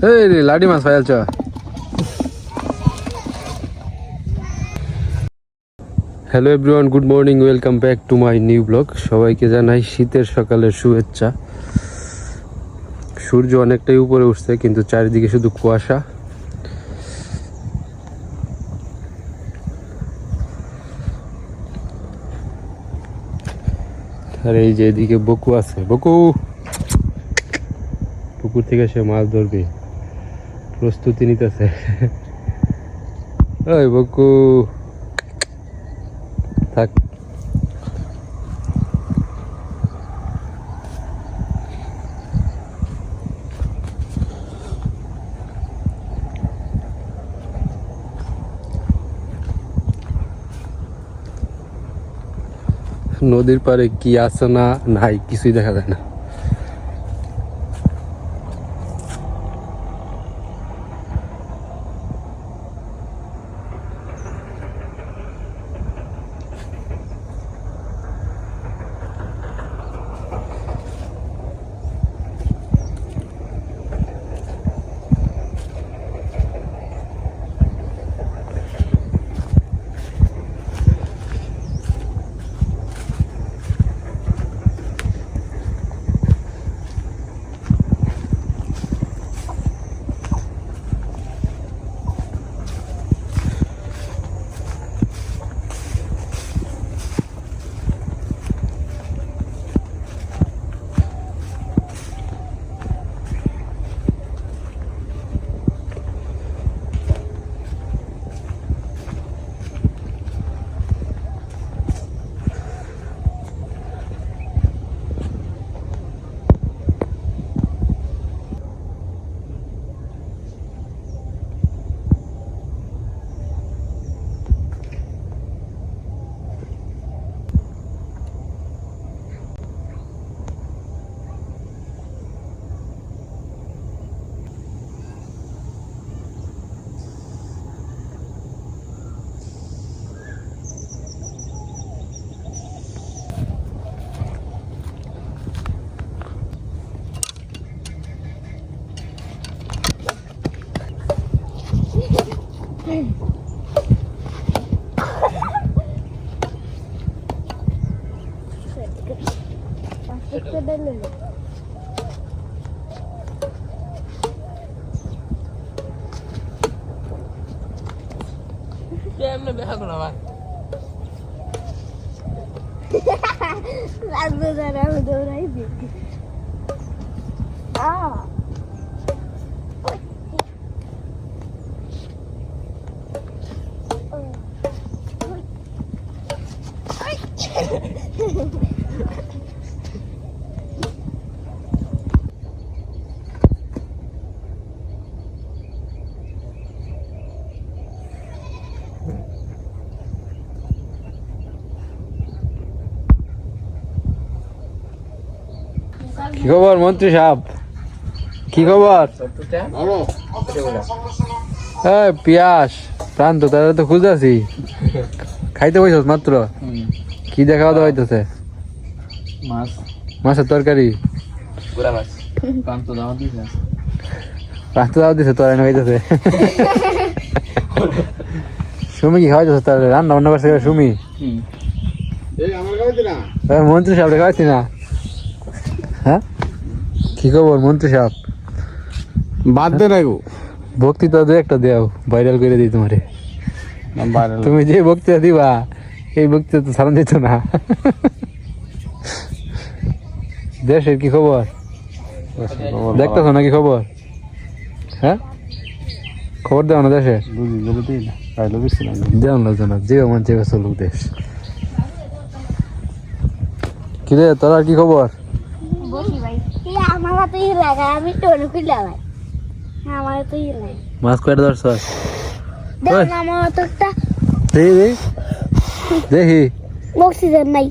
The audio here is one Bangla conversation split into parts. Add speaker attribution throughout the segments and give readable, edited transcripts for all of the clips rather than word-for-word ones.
Speaker 1: এই রে লাডি মাছ পাইলছ। Hello everyone, good morning, welcome back to my new blog. সবাইকে জানাই শীতের সকালের শুভেচ্ছা। সূর্য অনেকটাই উপরে উঠছে, কিন্তু চারিদিকে শুধু কুয়াশা। আর এই যে এদিকে বকু আছে, বকু পুকুর থেকে সে মাছ ধরবে, প্রস্তুতি নিতেছে। ওই বকু থাক। নদীর পারে কি আছে না নাই কিছুই দেখা যায় না।
Speaker 2: Em bị hăng rồi bạn.
Speaker 3: Làm bây giờ đang đâu đấy gì? À.
Speaker 1: কি খবর মন্ত্রী সাহেব, কি খবর? পিয়াস প্রান্ত তারা তো খুঁজাছি, খাইতে বসছ মাত্র। কি দেখা দাওয়া হইতেছে?
Speaker 2: মাছ,
Speaker 1: মাছের তরকারি,
Speaker 2: গুড়া মাছ, প্রান্ত দাও দিছে।
Speaker 1: প্রান্ত দাওয়া দিছে তোর এনে হইতেছে। সুমি কি খাওয়াইতেছে? তার রান্না বান্না করছে সুমি। মন্ত্রী সাহেব খাওয়াইছি না? হ্যাঁ, কি খবর মন্ত্রী সাহেব?
Speaker 4: বাদ দে না গো,
Speaker 1: বক্তৃতা দু একটা দেও, ভাইরাল করে দিই তোমারে। তুমি যে বক্তৃতা দিবা এই বক্তৃতা তো সারান দিত না। দেশের কি খবর দেখতেছো নাকি খবর? হ্যাঁ, খবর দেও না দেশের? দেও না জানা, যে আমার যে চলুক দেশ। কিরে তোর আর কি খবর?
Speaker 3: বসি ভাই, আমার তো ই লাগা, আমি তো নুকিলা ভাই, আমার তো ই লাগে।
Speaker 1: মাছ কয়টা ধরছ?
Speaker 3: দেখ আমার তো একটা
Speaker 1: দেখি দেখি
Speaker 3: অক্সিজেন নাই।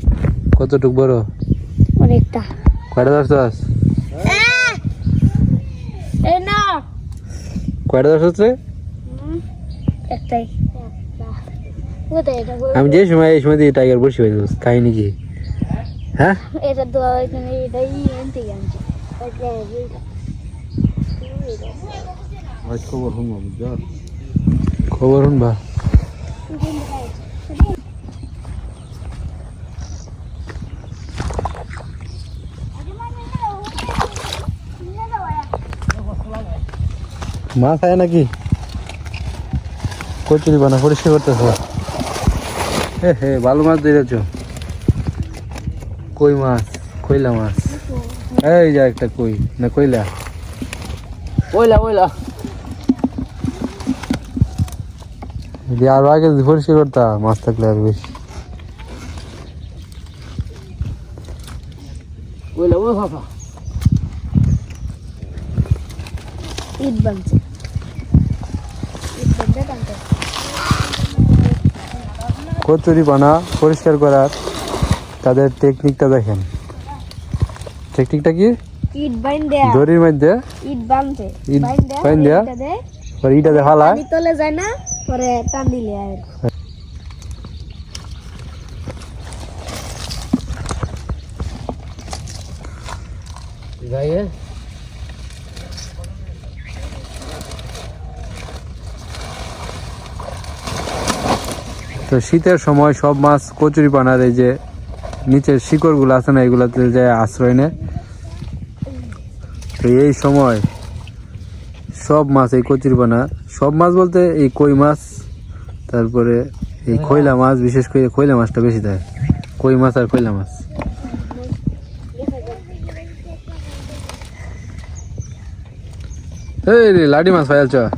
Speaker 1: কতটুক বড়?
Speaker 3: অনেকটা।
Speaker 1: কয়টা ধরছ?
Speaker 3: এই না
Speaker 1: কয়টা ধরছ?
Speaker 3: একটাই। কোথায় এটা?
Speaker 1: আমি যে সময় এই সময় দিয়ে টাইগার বসে হয়ে যাবো, কাহিনি কি? হ্যাঁ,
Speaker 3: এটা দোয়া এখানে এটাই এনতে গেছে।
Speaker 4: ভাই খবর শুনবো বুঝছো
Speaker 1: খবর শুনবা মাছ আয় নাকি কচুরি বানা পরিষ্কার করতেছ হে ভালো মাছ দিয়েছ কই মাছ কইলা মাছ এই যা একটা কই না কইলা
Speaker 2: ওইলা
Speaker 1: যদি আরো আগে যদি পরিষ্কার করতা মাছ থাকলে আর বেশি
Speaker 2: ওইলা ওই বাবা
Speaker 3: ঈদ বানছে টানতে
Speaker 1: কচুরি বানা পরিষ্কার করার তাদের টেকনিকটা দেখেন টেকনিকটা কি
Speaker 3: ঈদ বাইন দেয়া
Speaker 1: দড়ির মধ্যে
Speaker 3: ঈদ বানছে
Speaker 1: ঈদ
Speaker 3: বাইন
Speaker 1: বাইন দেয়া?
Speaker 3: ঈদটা দেয়
Speaker 1: পরে ইটাতে ফালায়
Speaker 3: পানি তলে যায় না পরে টান দিলে আর
Speaker 2: গায়ে
Speaker 1: তো শীতের সময় সব মাছ কচুরি পানার এই যে নিচের শিকড়গুলো আছে না এগুলাতে যায় আশ্রয় নেয় তো এই সময় সব মাছ এই কচুরি পানা সব মাছ বলতে এই কই মাছ তারপরে এই খৈলা মাছ বিশেষ করে খৈলা মাছটা বেশি থাকে কই মাছ আর খৈলা মাছ এই রে লাডি মাছ পাইয়াছ
Speaker 3: হয়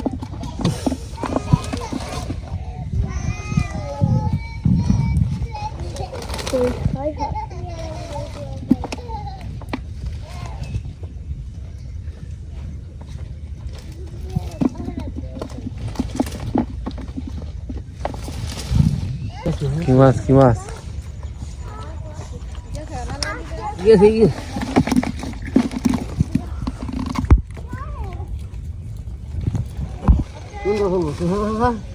Speaker 3: হয়
Speaker 1: কি মাছ কি মাছ
Speaker 2: গেছে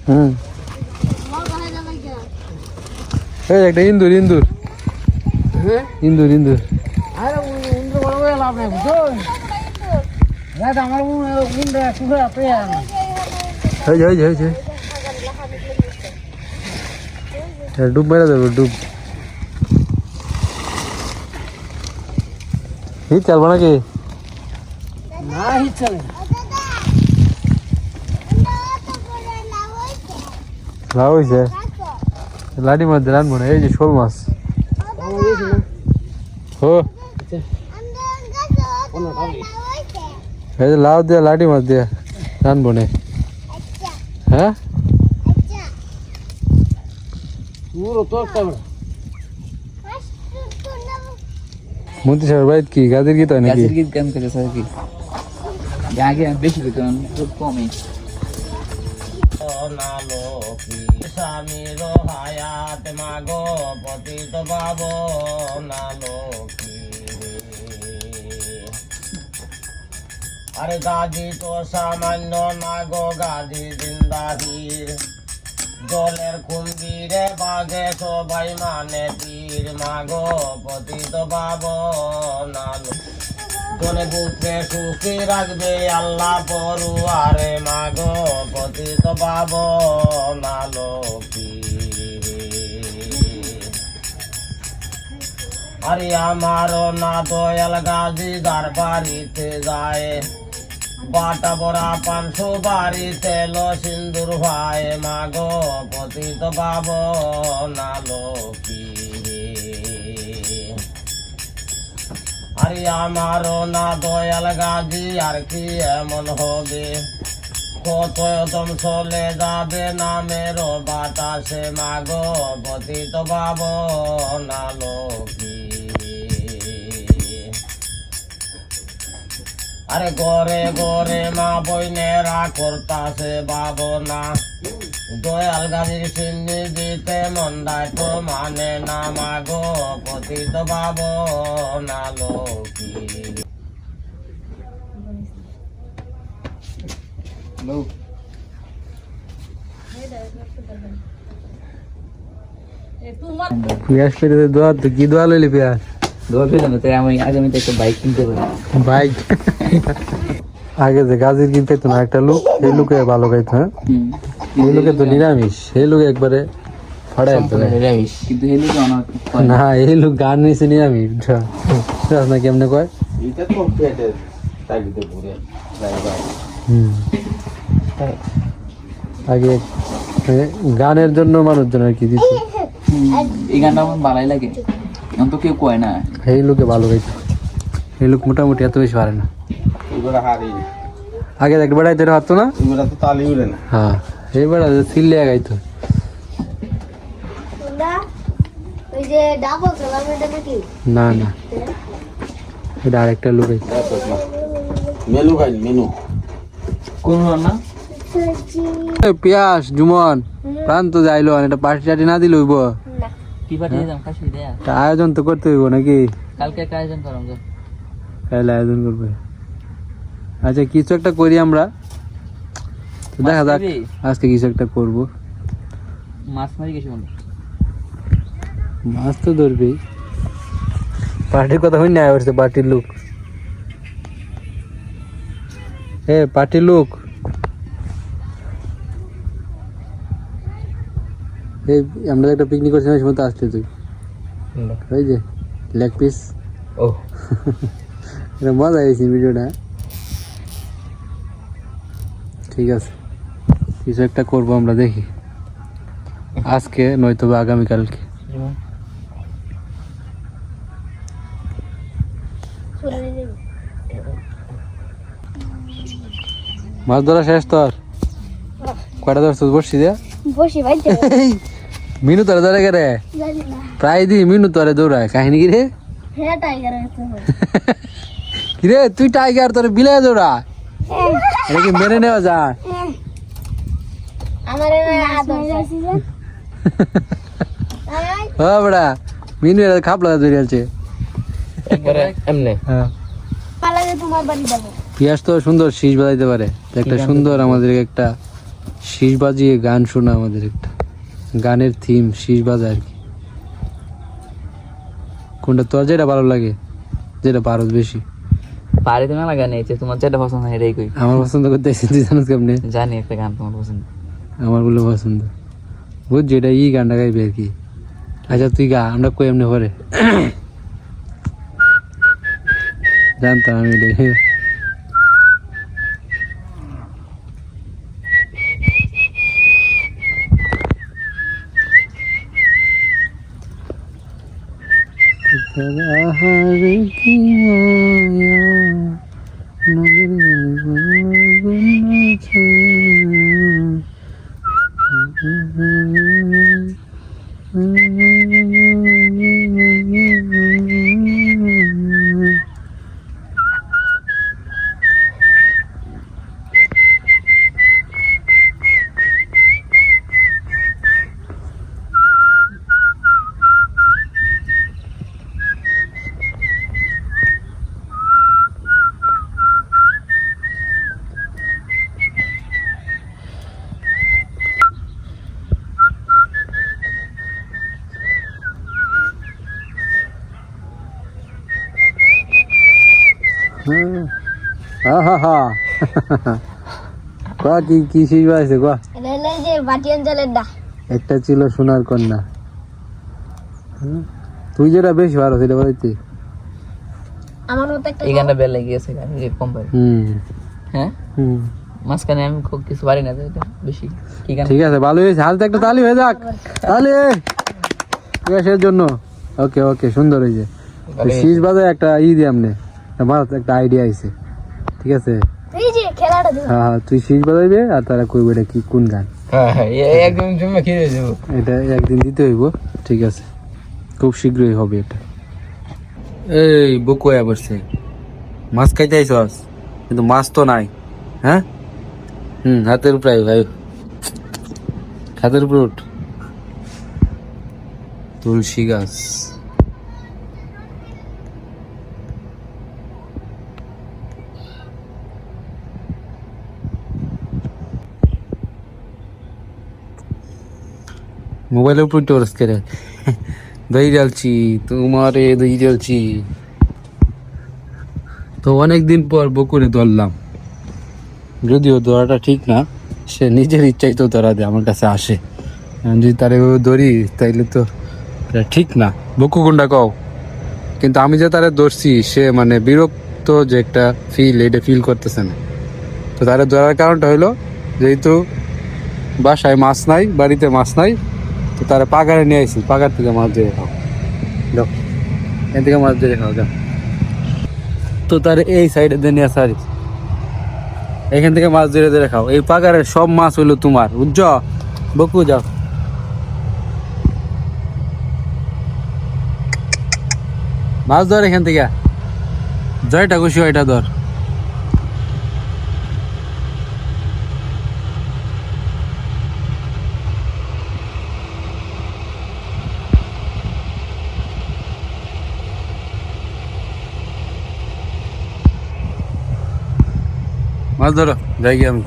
Speaker 1: হুম এই একটা ইন্দুর ইন্দুর ইন্দুর ইন্দুর
Speaker 2: আরে উন্ডে বড় বড় লাভ নাই বুঝছো না আমার উন্ডে সুখে আপে
Speaker 1: হয়েছে ডুব মেরে দেবো ডুব হিট চালবো নাকি
Speaker 2: না হিচ্ছে
Speaker 1: লাভ হয়েছে লাডির মধ্যে রানবো না এই যে শোল মাছ ও এই যে লাউ দিয়ে লাডি মাছ দিয়ে রানবো না হ্যাঁ
Speaker 2: পুরো তো
Speaker 1: মন্ত্রী সাহেব বাইত কি গাছের গীত হয় নাকি
Speaker 2: গাছের গীত গান করে স্যার কি আগে বেশি করতাম খুব কমই স্বামীর হায়াত মাগো পতিত বাব নালকি আরে গাদি তো সামান্য নাগো গাদি জিন্দাহির জলের কুম্ভীরে বাঘে সবাই মানে তীর মাগো পতিত বাব নালো জলে বুকে সুখী রাখবে আল্লাহ পড়ুয়ারে মাগো পতিত বাব নালো কি আরে আমার না দয়াল গাজি দার বাড়িতে যায় বাটা বড়া 500 বাড়ি তেল সিন্দুর ভাই মাগো পতিত বাব নালো কি আরে আমার না দয়াল গাজি আর কি এমন হবে কত দম চলে যাবে নামের বাতাসে মাগো পতিত বাব নালো কি আরে গরে গরে মা বইনেরা করতাছে বাবনা দয়াল গাজির চিন্নি দিতে মন্দায় তো মানে না মাগো পতিত বাব নালো কি
Speaker 1: পেঁয়াজ পেরে দোয়া তো কি দোয়া লইলি পেঁয়াজ
Speaker 2: দোয়া পেলাম তো আমি আগামীতে একটা বাইক কিনতে পারি
Speaker 1: বাইক আগে যে গাজীর কি পেতো না একটা লোক, সেই লোকে ভালো খাইতো। হ্যাঁ, এই লোকে তো নিরামিষ, সেই লোক একবারে ফাড়াই
Speaker 5: নিরামিষ কিন্তু হেলু তো অনেক
Speaker 1: না, এই লোক গান নিয়েছে নিরামিষ না কেমনে কয়।
Speaker 4: এটা তো পেটে তাগিদে পুরে
Speaker 1: হুম, আগে গানের জন্য মানুষজন আর কি দিচ্ছে,
Speaker 5: এই গানটা আমার ভালোই লাগে, এখন তো কেউ কয় না।
Speaker 1: এই লোকে ভালো খাইতো, এই লোক মোটামুটি এত বেশি পারে না।
Speaker 4: এগুলো হারি,
Speaker 1: আগে এক বেড়াইতে পারতো না।
Speaker 4: এগুলো তো তালি উড়ে না।
Speaker 1: হ্যাঁ, এই বেড়া চিল্লিয়া গাইতো।
Speaker 3: তোমরা ওই যে ডাবল খেলাম এটা নাকি?
Speaker 1: না না, এটা আরেকটা লোক গাইতো।
Speaker 4: মেনু খাই মেনু।
Speaker 5: কোন না
Speaker 1: পিয়াস জুমন প্রান্ত যাইলো, এটা পার্টি টাটি না দিলে হইব?
Speaker 3: না।
Speaker 5: কি পাঠিয়ে দাম খাসি দেয়া,
Speaker 1: তা আয়োজন তো করতে হইব নাকি?
Speaker 5: কালকে একটা আয়োজন করলাম তো।
Speaker 1: কাইলে আয়োজন করবে। আচ্ছা, কিছু একটা করি আমরা, তো দেখা যাক।
Speaker 5: দিবি?
Speaker 1: আজকে কিছু একটা করবো।
Speaker 5: মাছ মারি গেছি বন্ধু।
Speaker 1: মাছ তো ধরবেই। পার্টির কথা হই না, আসছে পার্টির লোক। পার্টির লোক, এই আমরা একটা পিকনিক করছি না, সময় তো আসলে তুই ওই যে লেগ পিস।
Speaker 5: ও
Speaker 1: এটা মজা হয়েছে ভিডিওটা। ঠিক আছে, কিছু একটা করবো আমরা, দেখি আজকে নয়তো বা আগামীকালকে।
Speaker 3: চলে যাবে।
Speaker 1: মাছ ধরা শেষ তোর? কয়টা ধরছ বসছি দিয়া?
Speaker 3: বসি ভাই তো।
Speaker 1: মিনু তোরা ধরে কে রে?
Speaker 3: জানি না।
Speaker 1: প্রায় দিন মিনু তোরে দৌড়ায়, কাহিনী কি রে?
Speaker 3: হ্যাঁ টাইগার আছে।
Speaker 1: কি রে তুই টাইগার, তোরে বিলাই দৌড়া, এটা কি মেনে নেওয়া যায়?
Speaker 3: আমার আদর আছে যে।
Speaker 1: হ্যাঁ বড়া, মিনু এর খাপলা ধরে আছে।
Speaker 5: একবারে এমনে
Speaker 1: হ্যাঁ,
Speaker 3: পালালে তোমার বাড়ি যাবো।
Speaker 1: পিয়াস তো সুন্দর শীষ বাজাইতে পারে, তো একটা সুন্দর আমাদের একটা শীষ বাজিয়ে গান শোনা, আমাদের একটা গানের থিম শীষ বাজা আর কি। কোনটা তোর যেটা ভালো লাগে, যেটা পারো বেশি?
Speaker 5: বাড়িতে মেলা গান নিয়েছে, তোমার যেটা পছন্দ হয় এটাই কই।
Speaker 1: আমার পছন্দ করতে এসেছি, তুই জানিস কেমনে?
Speaker 5: জানি একটা গান তোমার পছন্দ।
Speaker 1: আমার বলে পছন্দ, বুঝছি এটা ই গানটা গাইবে আর কি। আচ্ছা তুই গা, আমরা কই এমনি পরে জানতাম আমি এটা। আহার কি মায়া, নগর কি কি শিখবা আছে কোয়া?
Speaker 3: এটা হলো এই যে বাটি অঞ্চলের ডা।
Speaker 1: একটা ছিল সোনার কন্যা। তুই যেটা বেশি ভালো সেটা বলতে।
Speaker 3: আমার মতো একটা
Speaker 5: এই গানটা বেল লেগে গেছে গান যে কম পারি। হ্যাঁ মাঝখানে আমি খুব কিছু পারি না, তো এটা বেশি কি গান।
Speaker 1: ঠিক আছে, ভালো হয়েছে, হালতে একটা তালি হয়ে যাক, তালি পিয়াসের জন্য। ওকে ওকে, সুন্দর হয়েছে। শীষ বাজায় একটা ই দিয়ে আমনে আমার একটা আইডিয়া আইছে। ঠিক আছে,
Speaker 3: এই যে খেলাটা দিও।
Speaker 1: হ্যাঁ হ্যাঁ, তুই শীষ বাজাইবে আর তারা কইবে এটা কি কোন গান।
Speaker 5: হ্যাঁ হ্যাঁ, একদম জমে খেয়ে যাবো।
Speaker 1: এটা একদিন দিতে হইব। ঠিক আছে, খুব শীঘ্রই হবে এটা। এই বুকু হয়ে বসছে, মাছ খাইতে আইসস কিন্তু মাছ তো নাই। হ্যাঁ, হাতের উপরে আয় ভাই, হাতের উপরে উঠ। তুলসী গাছ, মোবাইলের উপর টোরস করে দই জ্বালছি, তোমারে দই জ্বালছি। তো অনেকদিন পর বকুরে ধরলাম, যদিও ধরাটা ঠিক না, সে নিজের ইচ্ছাই তো ধরা দেয়, আমার কাছে আসে। আমি যদি তারে ধরি তাইলে তো এটা ঠিক না। বকু কোনটা কও? কিন্তু আমি যে তারে ধরছি সে মানে বিরক্ত যে একটা ফিল, এটা ফিল করতেছে না। তো তারে ধরার কারণটা হলো যেহেতু বাসায় মাছ নাই, বাড়িতে মাছ নাই, তো তারা পাগারে নিয়ে আসি, পাগার থেকে মাছ ধরে খাও। যাও এখান থেকে মাছ ধরে খাও, যাও। তো তার এই সাইডে দিয়ে নিয়ে আসি, এখান থেকে মাছ ধরে ধরে খাও। এই পাগারের সব মাছ হইলো তোমার, বুঝছ? বকু যাও। মাছ ধর এখান থেকে, জয়টা খুশি হয় এটা ধর। মাছ ধরো, যাই গিয়ে আমি।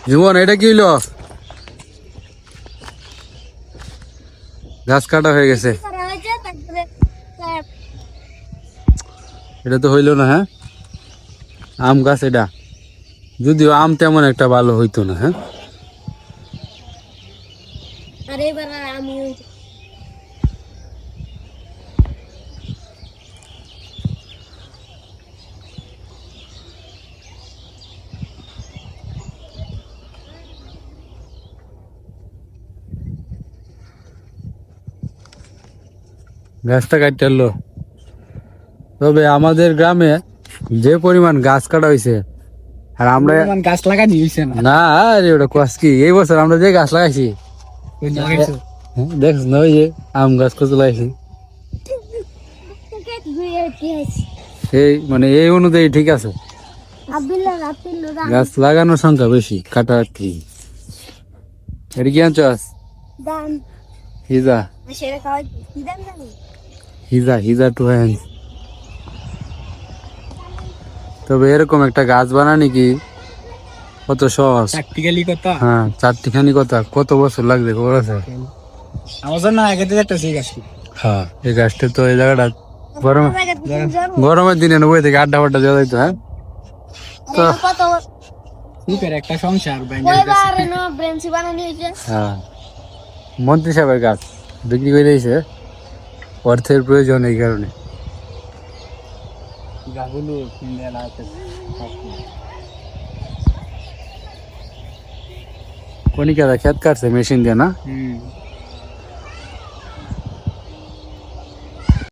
Speaker 1: জীবন এটা কি হইলো? গাছ কাটা হয়ে গেছে,
Speaker 3: করা হয়েছে, তারপরে
Speaker 1: এটা তো হইলো না। হ্যাঁ, আম গাছ এটা, যদিও আম তেমন একটা ভালো হইতো না। হ্যাঁ,
Speaker 3: আর এবার আমি
Speaker 1: গাছটা কাটতে হলো। তবে আমাদের গ্রামে যে পরিমাণ গাছ কাটা হয়েছে, আর আমরা
Speaker 5: গাছ লাগা দিয়েছে না
Speaker 1: না, আরে ওটা কাজ কি, এই বছর আমরা যে গাছ লাগাইছি দেখছ না, ওই যে আম গাছ কত লাগাইছি, সেই মানে এই অনুযায়ী ঠিক আছে। গাছ লাগানোর সংখ্যা বেশি, কাটা কি। এটা কি আনছস?
Speaker 3: দাম
Speaker 1: হিজা,
Speaker 3: সেটা খাওয়াই কি দাম জানি?
Speaker 1: হিজা, হিজা টু হ্যান্ড। তবে এরকম একটা গাছ বানানি কি কত সহজ,
Speaker 5: প্র্যাকটিক্যালি কথা।
Speaker 1: হ্যাঁ, চারটিখানি কথা, কত বছর লাগবে খবর আছে?
Speaker 5: আমার জন্য আগে থেকে একটা শিখ আসি।
Speaker 1: হ্যাঁ, এই গাছটা তো এই জায়গাটা গরমের দিনে বই থেকে আড্ডা ফাড্ডা দেওয়া যাইতো। হ্যাঁ, তো
Speaker 3: কত
Speaker 5: সুখের একটা সংসার
Speaker 3: ওইবার ব্রেঞ্চি বানানো হয়েছে।
Speaker 1: হ্যাঁ, মন্ত্রী সাহেবের গাছ বিক্রি করে দিয়েছে, অর্থের প্রয়োজন এই কারণে।
Speaker 5: গাছগুলো কিনে লাগাতে
Speaker 1: কনিকারা খেত কাটছে মেশিন দিয়ে না?
Speaker 5: হুম